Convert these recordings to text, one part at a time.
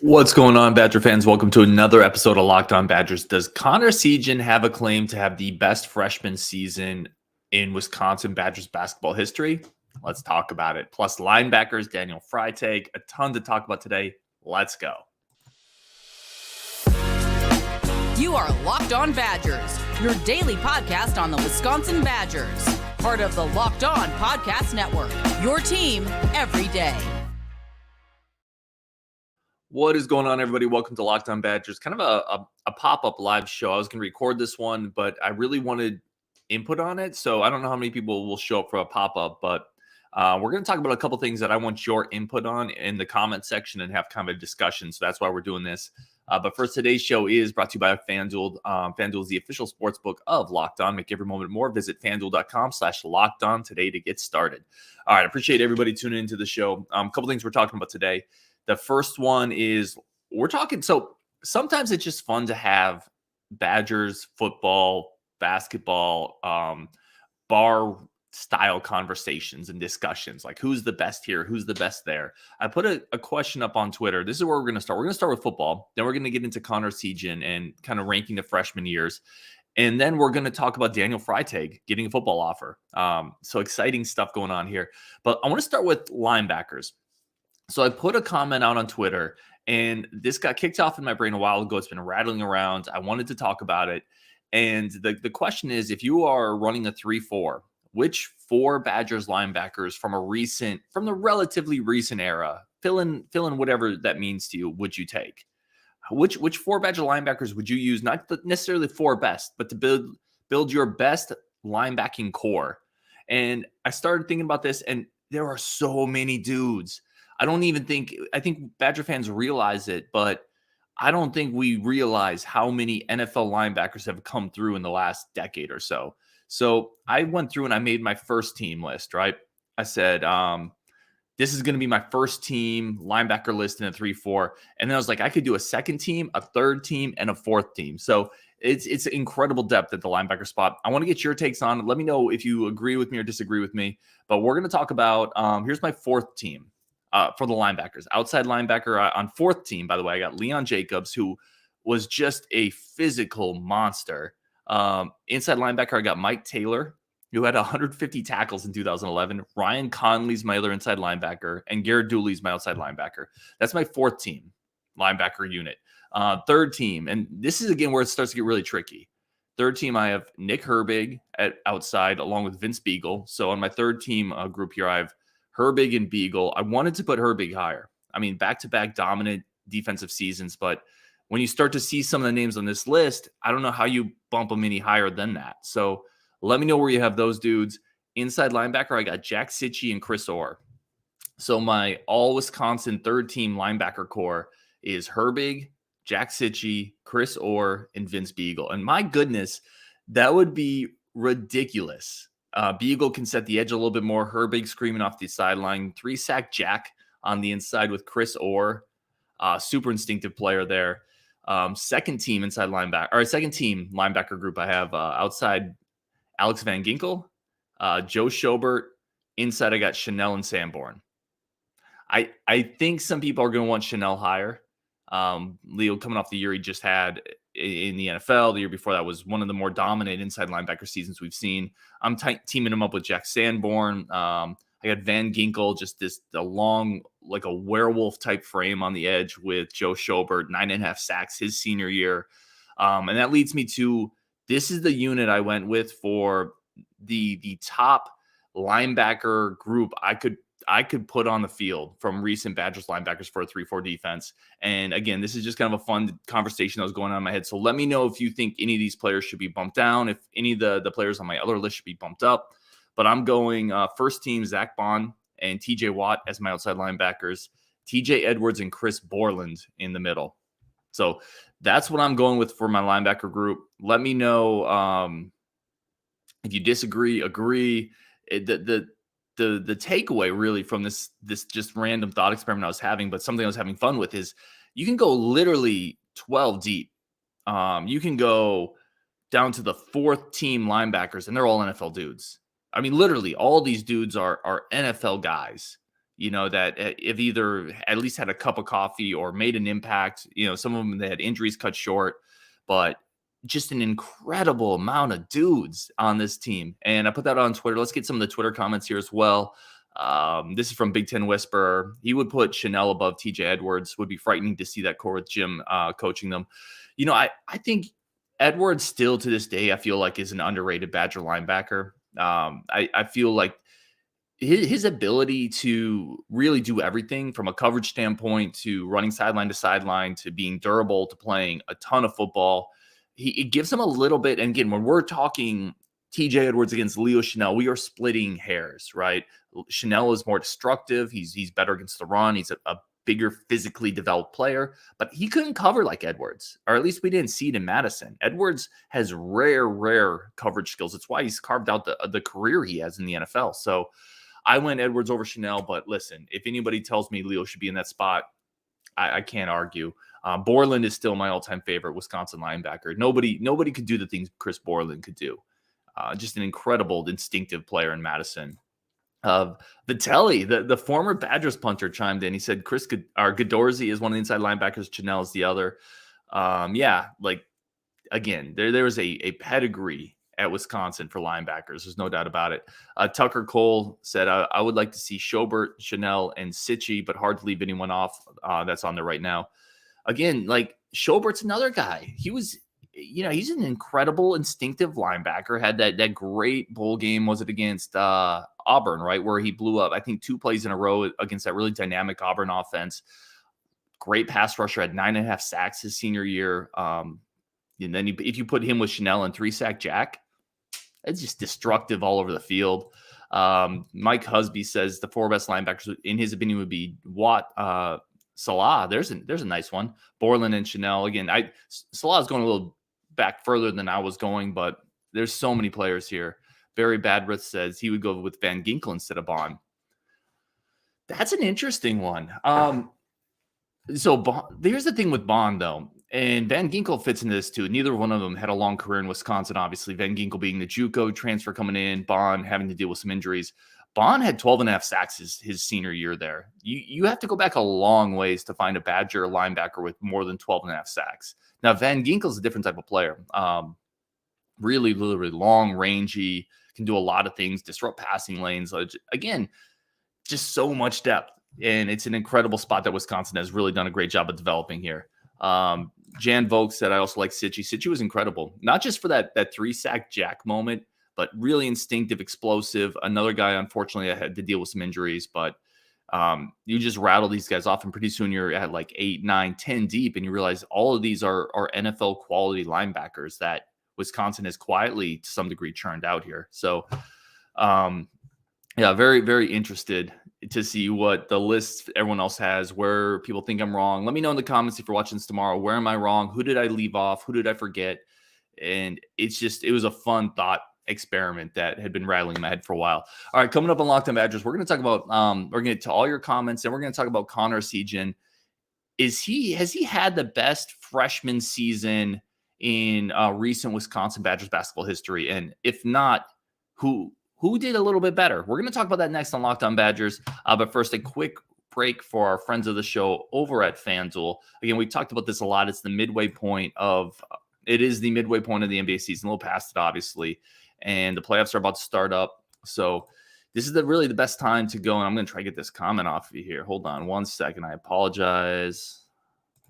What's going on, Badger fans? Welcome to another episode of Locked On Badgers. Does Connor Essegian have a claim to have the best freshman season in Wisconsin Badgers basketball history? Let's talk about it. Plus linebackers, Daniel Freitag, a ton to talk about today. Let's go. You are Locked On Badgers, your daily podcast on the Wisconsin Badgers. Part of the Locked On Podcast Network, your team every day. What is going on, everybody? Welcome to Locked On Badgers. Kind of a pop-up live show. I was going to record this one, but I really wanted input on it. So I don't know how many people will show up for a pop-up, but we're going to talk about a couple things that I want your input on in the comment section and have kind of a discussion. So that's why we're doing this. But first, today's show is brought to you by FanDuel. FanDuel is the official sports book of Locked On. Make every moment more. Visit FanDuel.com/LockedOn today to get started. All right. I appreciate everybody tuning into the show. A couple things we're talking about today. The first one is we're talking. So sometimes it's just fun to have Badgers football, basketball, bar style conversations and discussions, like who's the best here, who's the best there. I put a question up on Twitter. This is where we're going to start. We're going to start with football. Then we're going to get into Connor Essegian and kind of ranking the freshman years. And then we're going to talk about Daniel Freitag getting a football offer. So exciting stuff going on here. But I want to start with linebackers. So I put a comment out on Twitter, and this got kicked off in my brain a while ago. It's been rattling around. I wanted to talk about it. And the question is, if you are running a 3-4, which four Badgers linebackers from the relatively recent era, fill in whatever that means to you, would you take? Which four Badger linebackers would you use? Not necessarily four best, but to build your best linebacking core. And I started thinking about this, and there are so many dudes. I think Badger fans realize it, but I don't think we realize how many NFL linebackers have come through in the last decade or so. So I went through and I made my first team list, right? I said, this is going to be my first team linebacker list in a 3-4. And then I was like, I could do a second team, a third team, and a fourth team. So it's incredible depth at the linebacker spot. I want to get your takes on it. Let me know if you agree with me or disagree with me. But we're going to talk about, here's my fourth team. For the linebackers. Outside linebacker on fourth team, by the way, I got Leon Jacobs, who was just a physical monster. Inside linebacker, I got Mike Taylor, who had 150 tackles in 2011. Ryan Conley's my other inside linebacker, and Garrett Dooley's my outside linebacker. That's my fourth team linebacker unit. Third team, and this is, again, where it starts to get really tricky. Third team, I have Nick Herbig at outside, along with Vince Beagle. So on my third team group here, I have Herbig and Beagle. I wanted to put Herbig higher. I mean, back-to-back dominant defensive seasons, but when you start to see some of the names on this list, I don't know how you bump them any higher than that. So let me know where you have those dudes. Inside linebacker, I got Jack Sitchie and Chris Orr. So my all-Wisconsin third-team linebacker core is Herbig, Jack Sitchie, Chris Orr, and Vince Beagle. And my goodness, that would be ridiculous. Beagle can set the edge a little bit more. Herbig screaming off the sideline. 3-sack Jack on the inside with Chris Orr. Super instinctive player there. Second team linebacker group, I have outside Alex Van Ginkel, Joe Schobert. Inside, I got Chenel and Sanborn. I think some people are going to want Chenel higher. Leo, coming off the year he just had in the NFL, the year before that was one of the more dominant inside linebacker seasons we've seen. I'm teaming him up with Jack Sanborn. I got Van Ginkel, just the long, like a werewolf type frame on the edge with Joe Schobert, 9.5 sacks his senior year. And that leads me to, this is the unit I went with for the top linebacker group I could put on the field from recent Badgers linebackers for a 3-4 defense. And again, this is just kind of a fun conversation that was going on in my head. So let me know if you think any of these players should be bumped down, if any of the players on my other list should be bumped up. But I'm going first team, Zach Baun and TJ Watt as my outside linebackers, TJ Edwards and Chris Borland in the middle. So that's what I'm going with for my linebacker group. Let me know if you disagree, agree. The takeaway really from this just random thought experiment I was having, but something I was having fun with, is you can go literally 12 deep. You can go down to the fourth team linebackers, and they're all NFL dudes. I mean, literally all these dudes are NFL guys. that have either at least had a cup of coffee or made an impact. Some of them, they had injuries cut short, but just an incredible amount of dudes on this team. And I put that on Twitter. Let's get some of the Twitter comments here as well. This is from Big Ten Whisperer. He would put Chenel above TJ Edwards. Would be frightening to see that core with Jim coaching them. I think Edwards still to this day, I feel like, is an underrated Badger linebacker. I feel like his ability to really do everything from a coverage standpoint to running sideline to sideline to being durable to playing a ton of football, it gives him a little bit. And again, when we're talking TJ Edwards against Leo Chenel, we are splitting hairs, right? Chenel is more destructive. He's better against the run. He's a bigger, physically developed player, but he couldn't cover like Edwards, or at least we didn't see it in Madison. Edwards has rare coverage skills. It's why he's carved out the career he has in the NFL. So I went Edwards over Chenel, but listen, if anybody tells me Leo should be in that spot, I can't argue. Borland is still my all-time favorite Wisconsin linebacker. Nobody could do the things Chris Borland could do. Just an incredible, instinctive player in Madison. Vitelli, the former Badgers punter, chimed in. He said Godorsey is one of the inside linebackers. Chenel is the other. Again, there was a pedigree at Wisconsin for linebackers. There's no doubt about it. Tucker Cole said, I would like to see Schobert, Chenel, and Sitchy, but hard to leave anyone off that's on there right now. Again, like Schobert's another guy. He was, he's an incredible instinctive linebacker. Had that great bowl game. Was it against Auburn, right? Where he blew up, I think, 2 plays in a row against that really dynamic Auburn offense. Great pass rusher, had 9.5 sacks his senior year. And then if you put him with Chenel and 3-sack Jack, it's just destructive all over the field. Mike Husby says the 4 best linebackers, in his opinion, would be Watt, Salah. There's a nice one. Borland and Chenel. Again, Salah's going a little back further than I was going, but there's so many players here. Barry Badrith says he would go with Van Ginkel instead of Baun. That's an interesting one. So here's the thing with Baun, though. And Van Ginkel fits into this too. Neither one of them had a long career in Wisconsin, obviously. Van Ginkel being the JUCO transfer coming in, Baun having to deal with some injuries. Baun had 12.5 sacks his senior year there. You have to go back a long ways to find a Badger linebacker with more than 12.5 sacks. Now, Van Ginkel's a different type of player. Really long, rangy, can do a lot of things, disrupt passing lanes. Again, just so much depth. And it's an incredible spot that Wisconsin has really done a great job of developing here. Jan Vogt said, I also like Sitchy. Sitchy was incredible, not just for that 3-sack Jack moment, but really instinctive, explosive. Another guy, unfortunately, that had to deal with some injuries, but you just rattle these guys off, and pretty soon you're at like 8, 9, 10 deep, and you realize all of these are NFL quality linebackers that Wisconsin has quietly, to some degree, churned out here. So, very, very interested to see what the list everyone else has, where people think I'm wrong. Let me know in the comments if you're watching this tomorrow. Where am I wrong? Who did I leave off? Who did I forget? And it was a fun thought experiment that had been rattling in my head for a while. All right, coming up on Locked On Badgers, we're going to talk about, we're going to get to all your comments, and we're going to talk about Connor Essegian. Has he had the best freshman season in recent Wisconsin Badgers basketball history? And if not, who did a little bit better? We're going to talk about that next on Locked On Badgers. But first, a quick break for our friends of the show over at FanDuel. Again, we've talked about this a lot. It's the midway point of the NBA season, a little past it, obviously. And the playoffs are about to start up. So this is really the best time to go. And I'm going to try to get this comment off of you here. Hold on 1 second. I apologize.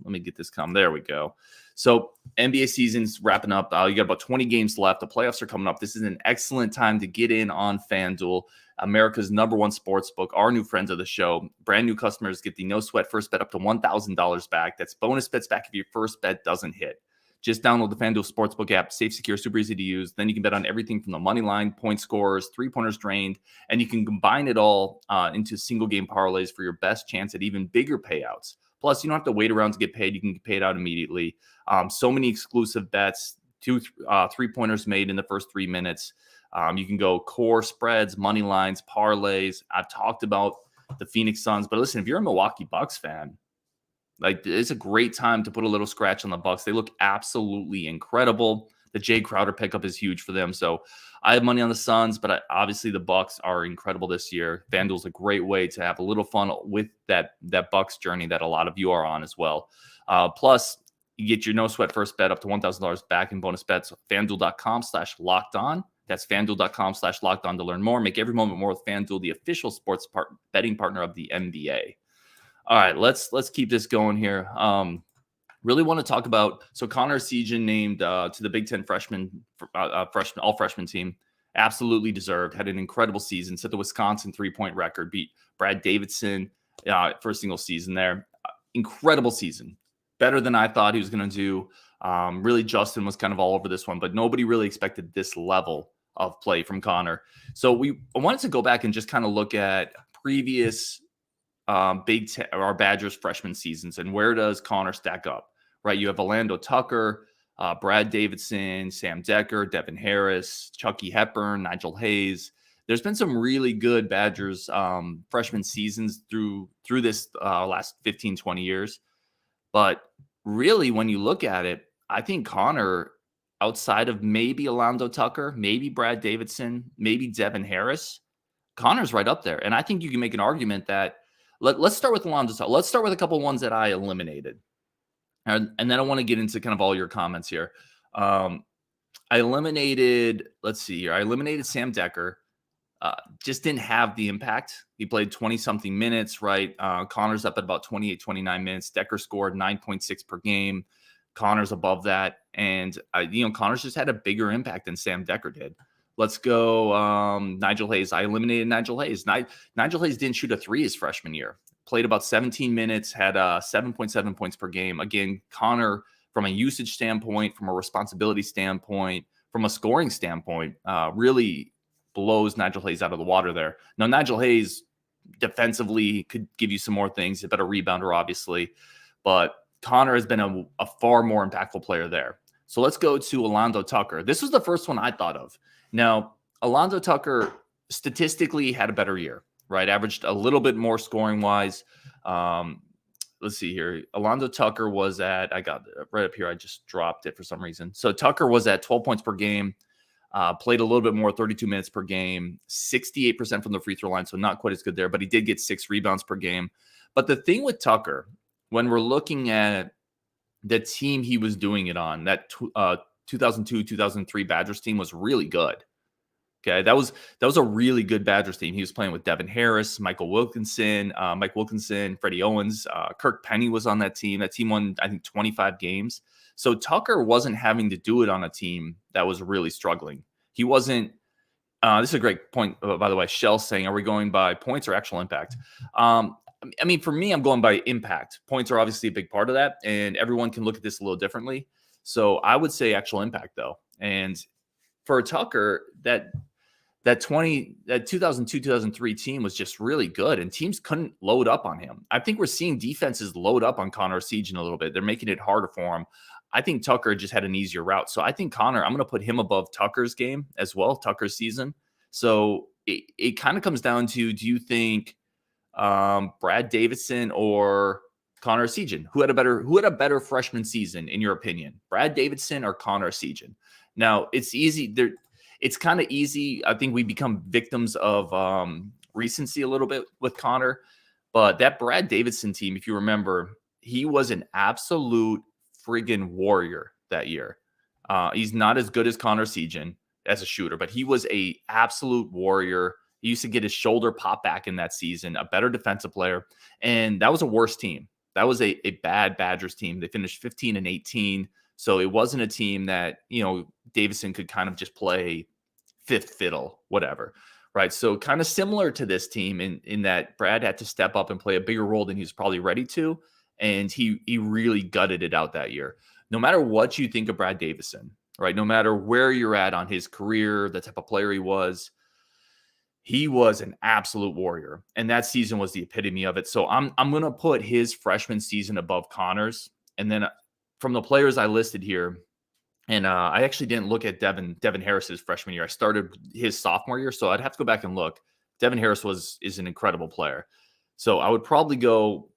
Let me get this comment. There we go. So NBA season's wrapping up. You got about 20 games left. The playoffs are coming up. This is an excellent time to get in on FanDuel, America's #1 sports book. Our new friends of the show. Brand new customers get the no sweat first bet up to $1,000 back. That's bonus bets back if your first bet doesn't hit. Just download the FanDuel Sportsbook app. Safe, secure, super easy to use. Then you can bet on everything from the money line, point scorers, three-pointers drained, and you can combine it all into single-game parlays for your best chance at even bigger payouts. Plus, you don't have to wait around to get paid. You can get paid out immediately. So many exclusive bets, 2 three-pointers made in the first 3 minutes. You can go core spreads, money lines, parlays. I've talked about the Phoenix Suns, but listen, if you're a Milwaukee Bucks fan, like, it's a great time to put a little scratch on the Bucks. They look absolutely incredible. The Jay Crowder pickup is huge for them. So I have money on the Suns, but obviously the Bucks are incredible this year. FanDuel's a great way to have a little fun with that Bucks journey that a lot of you are on as well. Plus, you get your no sweat first bet up to $1,000 back in bonus bets. FanDuel.com/locked-on. That's FanDuel.com/locked-on to learn more. Make every moment more with FanDuel, the official sports betting partner of the NBA. All right, let's keep this going here. Really want to talk about, so Connor Essegian named to the Big Ten all freshman team. Absolutely deserved. Had an incredible season. Set the Wisconsin 3-point record. Beat Brad Davidson for a single season there. Incredible season. Better than I thought he was going to do. Really, Justin was kind of all over this one, but nobody really expected this level of play from Connor. So I wanted to go back and just kind of look at previous Big Ten or Badgers freshman seasons and where does Connor stack up? Right, you have Alando Tucker, Brad Davidson, Sam Dekker, Devin Harris, Chucky Hepburn, Nigel Hayes. There's been some really good Badgers freshman seasons through this last 15, 20 years. But really, when you look at it, I think Connor, outside of maybe Alando Tucker, maybe Brad Davidson, maybe Devin Harris, Connor's right up there. And I think you can make an argument that let's start with Alando Tucker. Let's start with a couple ones that I eliminated. And then I want to get into kind of all your comments here. I eliminated, let's see here. I eliminated Sam Dekker. Just didn't have the impact. He played 20-something minutes, right? Connor's up at about 28, 29 minutes. Dekker scored 9.6 per game. Connor's above that. And, Connor's just had a bigger impact than Sam Dekker did. Let's go Nigel Hayes. I eliminated Nigel Hayes. Nigel Hayes didn't shoot a three his freshman year. Played about 17 minutes, had 7.7 points per game. Again, Connor, from a usage standpoint, from a responsibility standpoint, from a scoring standpoint, really blows Nigel Hayes out of the water there. Now, Nigel Hayes defensively could give you some more things. A better rebounder, obviously. But Connor has been a far more impactful player there. So let's go to Alando Tucker. This was the first one I thought of. Now, Alando Tucker statistically had a better year. Right, averaged a little bit more scoring wise. Let's see here. Alando Tucker was at, I got it right up here. I just dropped it for some reason. So Tucker was at 12 points per game, played a little bit more, 32 minutes per game, 68% from the free throw line. So not quite as good there, but he did get 6 rebounds per game. But the thing with Tucker, when we're looking at the team he was doing it on, that 2002-2003 Badgers team was really good. Okay, that was a really good Badgers team. He was playing with Devin Harris, Mike Wilkinson, Freddie Owens, Kirk Penny was on that team. That team won, I think, 25 games. So Tucker wasn't having to do it on a team that was really struggling. He wasn't. This is a great point, by the way. Shell saying, "Are we going by points or actual impact?" I mean, for me, I'm going by impact. Points are obviously a big part of that, and everyone can look at this a little differently. So I would say actual impact, though. And for Tucker, that 2002-2003 team was just really good, and teams couldn't load up on him. I think we're seeing defenses load up on Connor Essegian a little bit. They're making it harder for him. I think Tucker just had an easier route. So I think Connor, I'm going to put him above Tucker's game as well, Tucker's season. So it kind of comes down to, do you think Brad Davidson or Connor Essegian, who had a better freshman season in your opinion, Brad Davidson or Connor Essegian? Now it's easy. It's kind of easy. I think we become victims of recency a little bit with Connor, but that Brad Davidson team, if you remember, he was an absolute friggin' warrior that year. He's not as good as Connor Essegian as a shooter, but he was a absolute warrior. He used to get his shoulder pop back in that season, a better defensive player. And that was a worse team. That was a bad Badgers team. They finished 15-18. So it wasn't a team that, Davidson could kind of just play fifth fiddle, whatever. Right. So kind of similar to this team in that Brad had to step up and play a bigger role than he was probably ready to. And he really gutted it out that year. No matter what you think of Brad Davidson, right? No matter where you're at on his career, the type of player he was an absolute warrior. And that season was the epitome of it. So I'm going to put his freshman season above Connor's. And then from the players I listed here, and I actually didn't look at Devin Harris's freshman year. I started his sophomore year, so I'd have to go back and look. Devin Harris is an incredible player. So I would probably go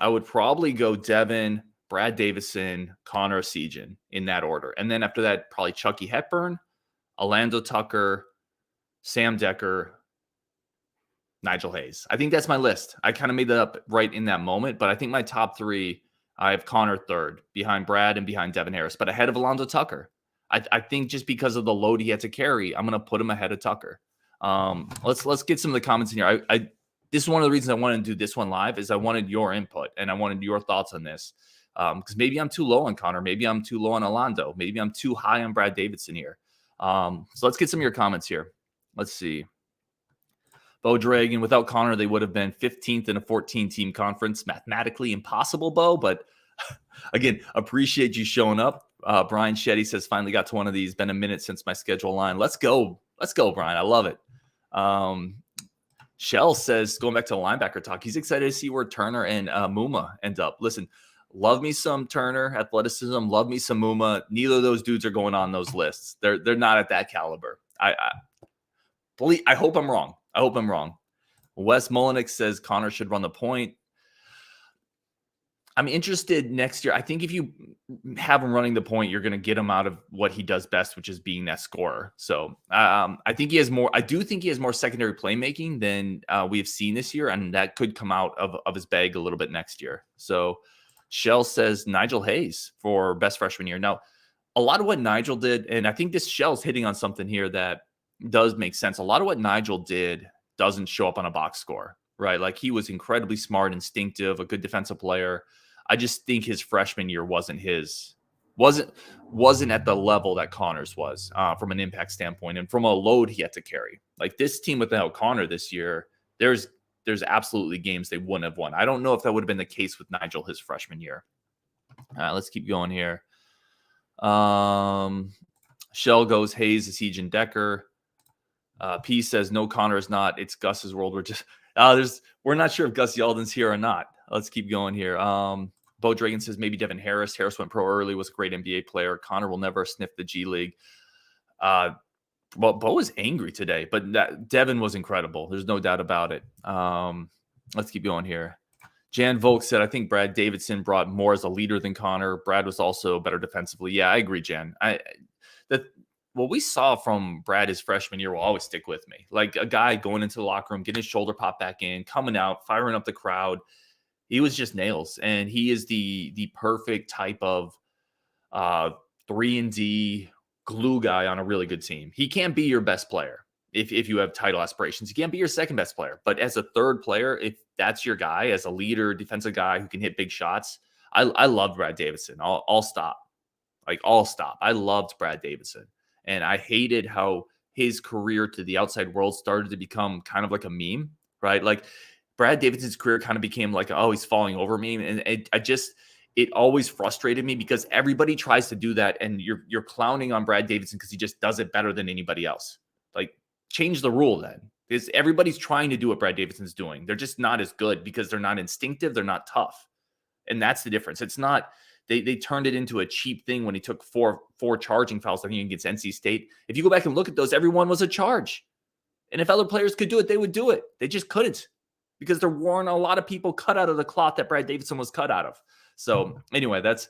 Devin, Brad Davidson, Connor Essegian in that order. And then after that, probably Chucky Hepburn, Alando Tucker, Sam Dekker, Nigel Hayes. I think that's my list. I kind of made that up right in that moment, but I think my top three, I have Connor third, behind Brad and behind Devin Harris, but ahead of Alando Tucker. I think just because of the load he had to carry, I'm going to put him ahead of Tucker. Let's get some of the comments in here. This is one of the reasons I wanted to do this one live is I wanted your input and I wanted your thoughts on this. Because maybe I'm too low on Connor. Maybe I'm too low on Alando. Maybe I'm too high on Brad Davidson here. So let's get some of your comments here. Let's see. Bo Dragon, without Connor, they would have been 15th in a 14-team conference. Mathematically impossible, Bo, but again, appreciate you showing up. Brian Shetty says, finally got to one of these. Been a minute since my schedule line. Let's go. Let's go, Brian. I love it. Shell says, going back to the linebacker talk, he's excited to see where Turner and Muma end up. Listen, love me some Turner athleticism. Love me some Muma. Neither of those dudes are going on those lists. They're not at that caliber. I hope I'm wrong. I hope I'm wrong. Wes Mullenix says Connor should run the point. I'm interested next year. I think if you have him running the point, you're going to get him out of what he does best, which is being that scorer. So I think he has more. I do think he has more secondary playmaking than we have seen this year, and that could come out of his bag a little bit next year. So Shell says Nigel Hayes for best freshman year. Now, a lot of what Nigel did, and I think this Shell's hitting on something here that does make sense. A lot of what Nigel did doesn't show up on a box score, right? Like he was incredibly smart, instinctive, a good defensive player. I just think his freshman year wasn't at the level that Connor's was from an impact standpoint and from a load he had to carry. Like this team without Connor this year, there's absolutely games they wouldn't have won. I don't know if that would have been the case with Nigel his freshman year. Let's keep going here. Shell goes Hayes, Essegian, Dekker. P says no, Connor is not. It's Gus's world. We're not sure if Gus Yalden's here or not. Let's keep going here. Bo Dragon says maybe Devin Harris. Harris went pro early, was a great NBA player. Connor will never sniff the G League. Well, Bo is angry today, but Devin was incredible. There's no doubt about it. Let's keep going here. Jan Volk said, I think Brad Davidson brought more as a leader than Connor. Brad was also better defensively. Yeah, I agree, Jan. What we saw from Brad his freshman year will always stick with me. Like a guy going into the locker room, getting his shoulder pop back in, coming out, firing up the crowd. He was just nails, and he is the perfect type of 3-and-D glue guy on a really good team. He can't be your best player if you have title aspirations. He can't be your second best player, but as a third player, if that's your guy, as a leader, defensive guy who can hit big shots, I loved Brad Davidson. I'll stop. I loved Brad Davidson, and I hated how his career to the outside world started to become kind of like a meme, right? Like Brad Davidson's career kind of became like, oh, he's falling over me. And it always frustrated me because everybody tries to do that. And you're clowning on Brad Davidson because he just does it better than anybody else. Like change the rule then. Because everybody's trying to do what Brad Davidson's doing. They're just not as good because they're not instinctive. They're not tough. And that's the difference. It's not, they turned it into a cheap thing when he took four charging fouls against NC State. If you go back and look at those, everyone was a charge. And if other players could do it, they would do it. They just couldn't. Because there weren't a lot of people cut out of the cloth that Brad Davidson was cut out of. So anyway, that's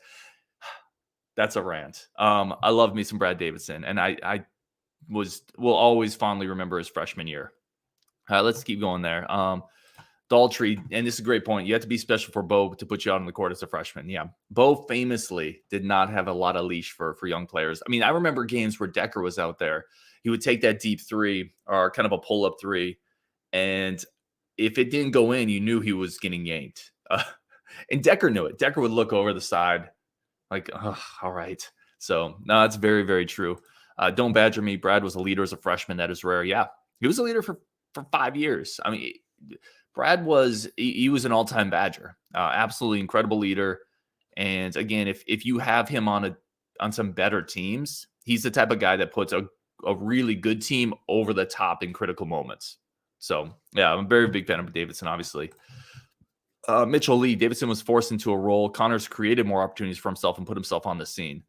a rant. I love me some Brad Davidson, and I will always fondly remember his freshman year. Let's keep going there. Daltrey, and this is a great point. You have to be special for Bo to put you out on the court as a freshman. Yeah, Bo famously did not have a lot of leash for young players. I mean, I remember games where Dekker was out there. He would take that deep three or kind of a pull-up three, and if it didn't go in, you knew he was getting yanked. And Dekker knew it. Dekker would look over the side like, oh, all right. So, no, it's very, very true. Don't badger me. Brad was a leader as a freshman. That is rare. Yeah, he was a leader for 5 years. I mean, Brad was an all-time Badger. Absolutely incredible leader. And again, if you have him on some better teams, he's the type of guy that puts a really good team over the top in critical moments. So, yeah, I'm a very big fan of Davidson, obviously. Mitchell Lee, Davidson was forced into a role. Connor's created more opportunities for himself and put himself on the scene.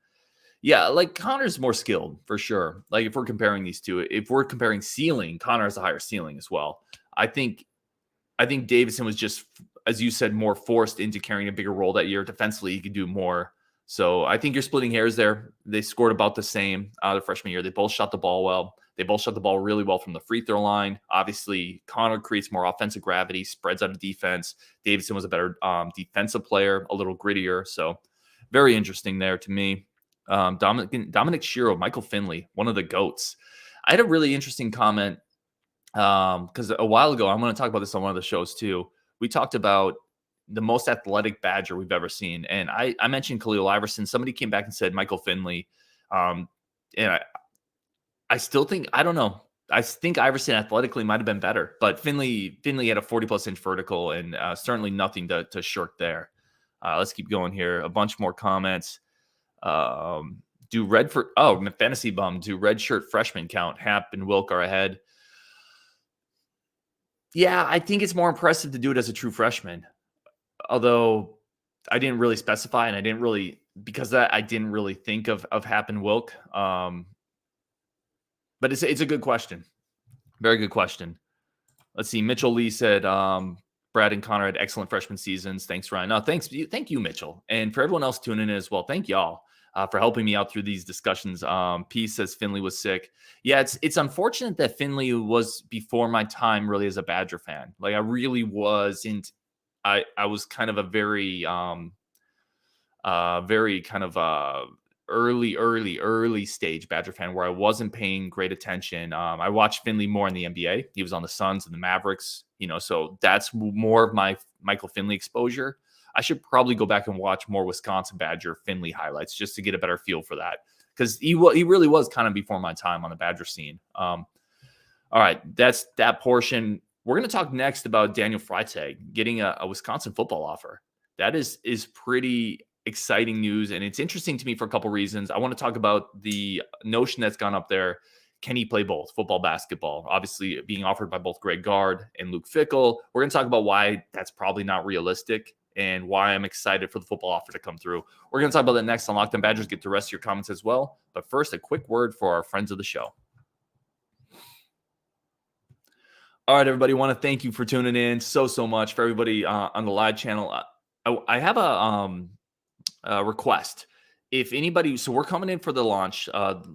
Yeah, like Connor's more skilled for sure. Like if we're comparing these two, if we're comparing ceiling, Connor has a higher ceiling as well. I think Davidson was just as you said, more forced into carrying a bigger role that year. Defensively, he could do more. So I think you're splitting hairs there. They scored about the same the freshman year. They both shot the ball well. They both shot the ball really well from the free throw line. Obviously, Connor creates more offensive gravity, spreads out of defense. Davidson was a better defensive player, a little grittier. So very interesting there to me. Dominic Shiro, Michael Finley, one of the GOATs. I had a really interesting comment because a while ago, I'm going to talk about this on one of the shows too. We talked about the most athletic Badger we've ever seen. And I mentioned Khalil Iverson. Somebody came back and said Michael Finley. And I still think, I don't know. I think Iverson athletically might have been better, but Finley had a 40-plus inch vertical and certainly nothing to shirk there. Let's keep going here. A bunch more comments. Do Fantasy Bum, do redshirt freshmen count? Hap and Wilk are ahead. Yeah, I think it's more impressive to do it as a true freshman. Although I didn't really specify, and I didn't really think of Hap and Wilk. But it's a good question. Very good question. Let's see. Mitchell Lee said, Brad and Connor had excellent freshman seasons. Thanks, Ryan. No, thank you, Mitchell. And for everyone else tuning in as well, thank y'all for helping me out through these discussions. P says Finley was sick. Yeah, it's unfortunate that Finley was before my time really as a Badger fan. Like I really wasn't. I was kind of a very kind of early stage Badger fan where I wasn't paying great attention. I watched Finley more in the NBA. He was on the Suns and the Mavericks, so that's more of my Michael Finley exposure. I should probably go back and watch more Wisconsin Badger Finley highlights just to get a better feel for that, because he really was kind of before my time on the Badger scene. All right, that's that portion. We're going to talk next about Daniel Freitag getting a Wisconsin football offer. That is pretty exciting news, and it's interesting to me for a couple reasons. I want to talk about the notion that's gone up there. Can he play both football, basketball? Obviously being offered by both Greg Gard and Luke Fickell. We're going to talk about why that's probably not realistic and why I'm excited for the football offer to come through. We're going to talk about that next on Locked On Badgers. Get the rest of your comments as well. But first, a quick word for our friends of the show. All right, everybody, want to thank you for tuning in so much. For everybody on the live channel, I have a request. If anybody, so we're coming in for the launch.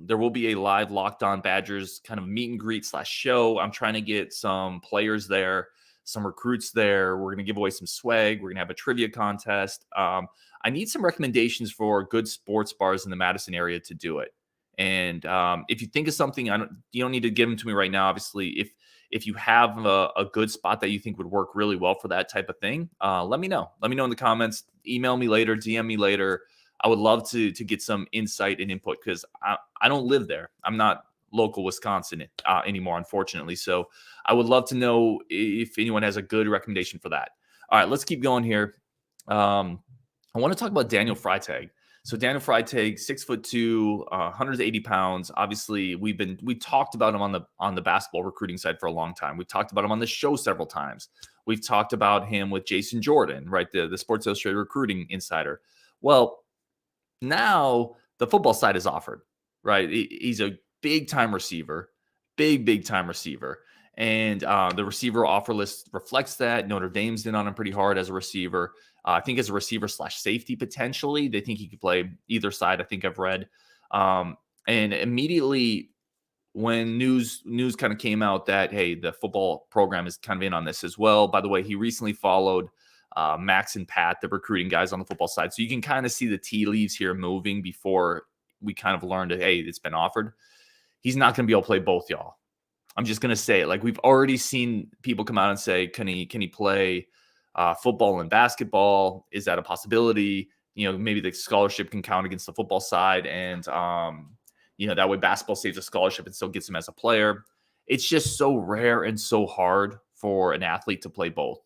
There will be a live Locked On Badgers kind of meet and greet / show. I'm trying to get some players there, some recruits there. We're going to give away some swag. We're going to have a trivia contest. I need some recommendations for good sports bars in the Madison area to do it. And if you think of something, you don't need to give them to me right now. Obviously, if you have a good spot that you think would work really well for that type of thing, let me know. Let me know in the comments. Email me later, DM me later. I would love to get some insight and input because I don't live there. I'm not local Wisconsin anymore, unfortunately. So I would love to know if anyone has a good recommendation for that. All right, let's keep going here. I want to talk about Daniel Freitag. So Daniel Freitag, 6'2", 180 pounds. Obviously, we talked about him on the basketball recruiting side for a long time. We talked about him on the show several times. We've talked about him with Jason Jordan, right? The Sports Illustrated recruiting insider. Well, now the football side is offered, right? He's a big time receiver, big time receiver. And the receiver offer list reflects that. Notre Dame's in on him pretty hard as a receiver. I think as a receiver / safety, potentially. They think he could play either side, I think I've read. And immediately when news kind of came out that, hey, the football program is kind of in on this as well. By the way, he recently followed Max and Pat, the recruiting guys on the football side. So you can kind of see the tea leaves here moving before we kind of learned that, hey, it's been offered. He's not going to be able to play both, y'all. I'm just going to say it. Like, we've already seen people come out and say, can he play football and basketball? Is that a possibility? Maybe the scholarship can count against the football side. And, that way basketball saves a scholarship and still gets him as a player. It's just so rare and so hard for an athlete to play both.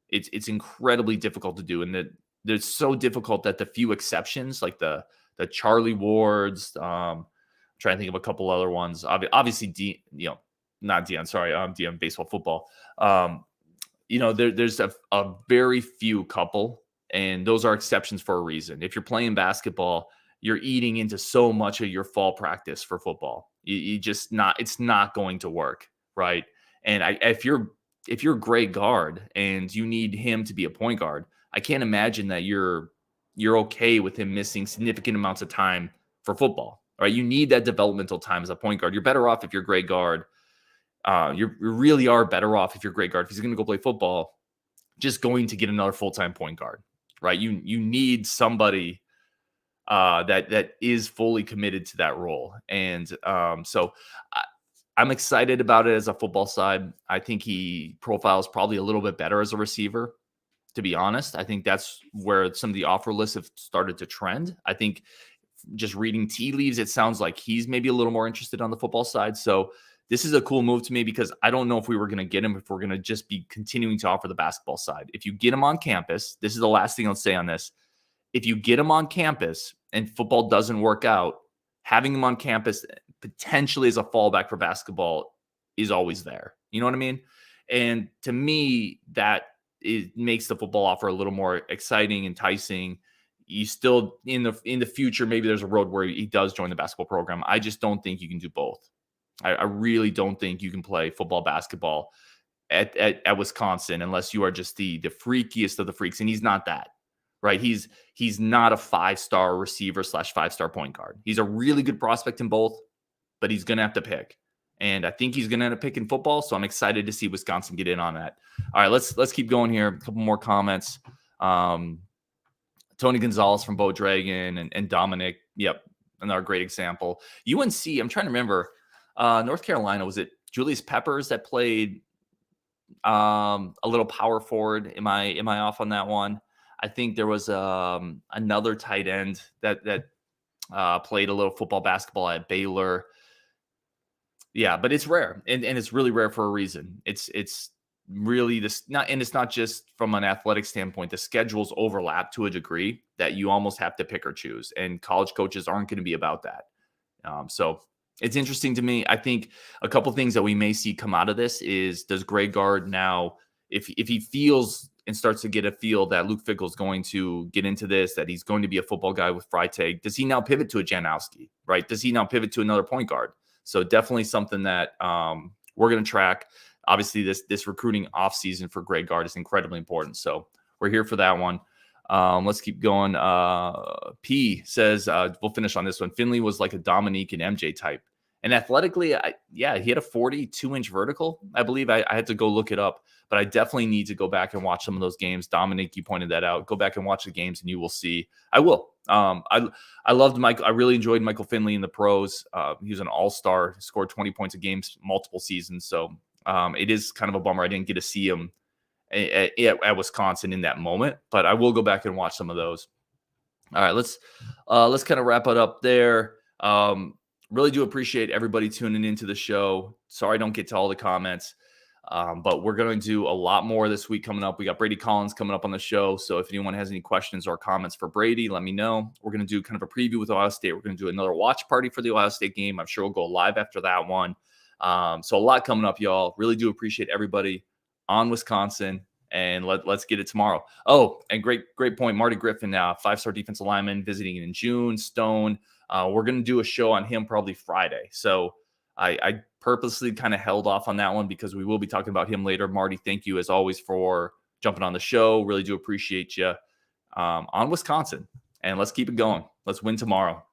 It's incredibly difficult to do. And they're so difficult that the few exceptions, like the Charlie Wards, trying to think of a couple other ones. Obviously, not Dion, sorry, Dion baseball, football. There's a very few couple, and those are exceptions for a reason. If you're playing basketball, you're eating into so much of your fall practice for football. It's not going to work, right? And if you're if you're a great guard and you need him to be a point guard, I can't imagine that you're okay with him missing significant amounts of time for football, right? You need that developmental time as a point guard. You're better off if you're a great guard. You really are better off if you're a great guard. If he's going to go play football, just going to get another full-time point guard, right? You need somebody that is fully committed to that role. And so I'm excited about it as a football side. I think he profiles probably a little bit better as a receiver, to be honest. I think that's where some of the offer lists have started to trend. I think just reading tea leaves, it sounds like he's maybe a little more interested on the football side. So this is a cool move to me because I don't know if we were going to get him, if we're going to just be continuing to offer the basketball side. If you get him on campus, this is the last thing I'll say on this. If you get him on campus and football doesn't work out, having him on campus potentially as a fallback for basketball is always there. You know what I mean? And to me, that makes the football offer a little more exciting, enticing. You still in the future, maybe there's a road where he does join the basketball program. I just don't think you can do both. I really don't think you can play football, basketball at Wisconsin unless you are just the freakiest of the freaks. And he's not that, right? He's not a 5-star receiver / 5-star point guard. He's a really good prospect in both, but he's going to have to pick. And I think he's going to end up picking football. So I'm excited to see Wisconsin get in on that. All right, let's keep going here. A couple more comments. Tony Gonzalez from Bo Dragon and Dominic. Yep, another great example. UNC, I'm trying to remember. North Carolina, was it Julius Peppers that played a little power forward? Am I off on that one? I think there was another tight end that played a little football, basketball at Baylor. Yeah, but it's rare, and it's really rare for a reason. It's really it's not just from an athletic standpoint. The schedules overlap to a degree that you almost have to pick or choose, and college coaches aren't going to be about that. So it's interesting to me. I think a couple things that we may see come out of this is, does Greg Gard now, if he feels and starts to get a feel that Luke Fickell is going to get into this, that he's going to be a football guy with Freitag, does he now pivot to a Janowski, right? Does he now pivot to another point guard? So definitely something that we're going to track. Obviously, this recruiting offseason for Greg Gard is incredibly important. So we're here for that one. Let's keep going. P says, we'll finish on this one. Finley was like a Dominique and MJ type. And athletically, he had a 42-inch vertical. I believe I had to go look it up, but I definitely need to go back and watch some of those games. Dominic, you pointed that out. Go back and watch the games and you will see. I will. I loved Michael. I really enjoyed Michael Finley in the pros. He was an all-star, scored 20 points a game multiple seasons. So it is kind of a bummer I didn't get to see him at Wisconsin in that moment, but I will go back and watch some of those. All right, let's kind of wrap it up there. Really do appreciate everybody tuning into the show. Sorry I don't get to all the comments, but we're going to do a lot more this week coming up. We got Brady Collins coming up on the show, so if anyone has any questions or comments for Brady, let me know. We're going to do kind of a preview with Ohio State. We're going to do another watch party for the Ohio State game. I'm sure we'll go live after that one. So a lot coming up, y'all. Really do appreciate everybody on Wisconsin, and let's get it tomorrow. Oh, and great point. Marty Griffin, 5-star defensive lineman, visiting in June. Stone. We're going to do a show on him probably Friday. So I purposely kind of held off on that one because we will be talking about him later. Marty, thank you as always for jumping on the show. Really do appreciate you on Wisconsin. And let's keep it going. Let's win tomorrow.